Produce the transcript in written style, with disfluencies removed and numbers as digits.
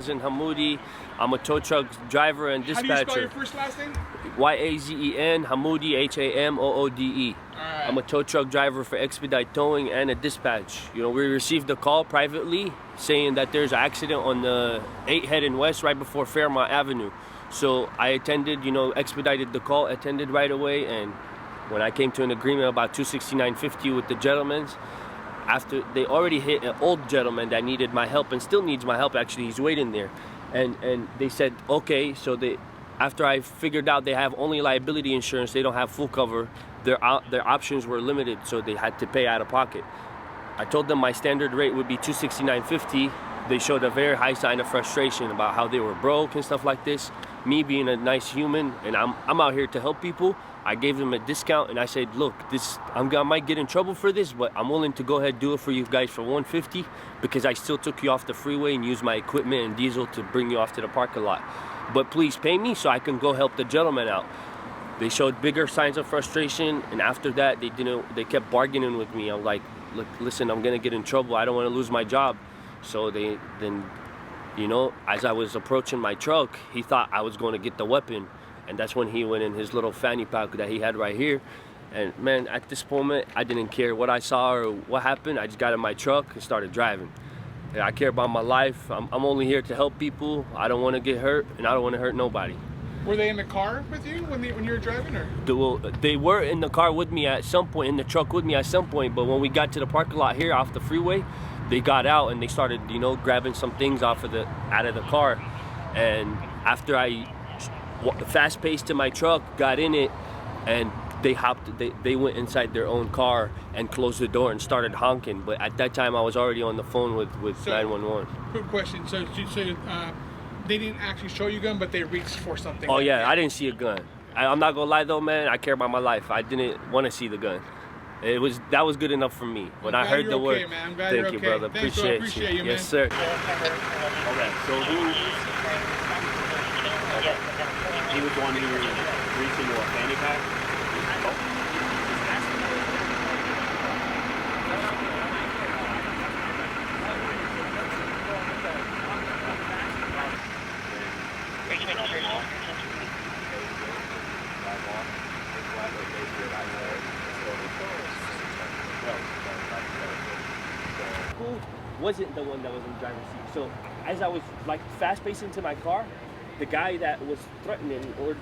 Hamoudi. I'm a tow truck driver and dispatcher. How do you spell your first last name? Y-A-Z-E-N, Hamoudi, H-A-M-O-O-D-E. Right. I'm a tow truck driver for Expedite Towing and a dispatch. You know, we received a call privately saying that there's an accident on the 8 heading west right before Fairmont Avenue. So I attended, expedited the call, attended right away, and when I came to an agreement about $269.50 with the gentlemen, after they already hit an old gentleman that needed my help and still needs my help, actually, he's waiting there. And they said, okay, so after I figured out they have only liability insurance, they don't have full cover, their options were limited, so they had to pay out of pocket. I told them my standard rate would be $269.50. They showed a very high sign of frustration about how they were broke and stuff like this. Me being a nice human, and I'm out here to help people, I gave them a discount, and I said, look, I might get in trouble for this, but I'm willing to go ahead and do it for you guys for $150 because I still took you off the freeway and used my equipment and diesel to bring you off to the parking lot. But please pay me so I can go help the gentleman out. They showed bigger signs of frustration, and after that, they kept bargaining with me. I'm like, look, listen, I'm gonna get in trouble. I don't want to lose my job. So as I was approaching my truck, he thought I was going to get the weapon. And that's when he went in his little fanny pack that he had right here. And man, at this moment, I didn't care what I saw or what happened. I just got in my truck and started driving. And I care about my life. I'm only here to help people. I don't want to get hurt, and I don't want to hurt nobody. Were they in the car with you when you were driving, or? They were in the car with me at some point, in the truck with me at some point, but when we got to the parking lot here off the freeway, they got out and they started, grabbing some things out of the car. And after I fast-paced to my truck, got in it, and they went inside their own car and closed the door and started honking. But at that time, I was already on the phone with 911. Quick question. So they didn't actually show you a gun, but they reached for something. Oh yeah, I didn't see a gun. I'm not gonna lie though, man. I care about my life. I didn't want to see the gun. That was good enough for me. When I heard the word, man. I'm glad thank you're you, okay. brother. Thanks, Appreciate you. man. Yes, sir. Okay, so he was the one who was reaching a fanny pack. Who wasn't the one that was in the driver's seat? So as I was fast pacing to my car, the guy that was threatening or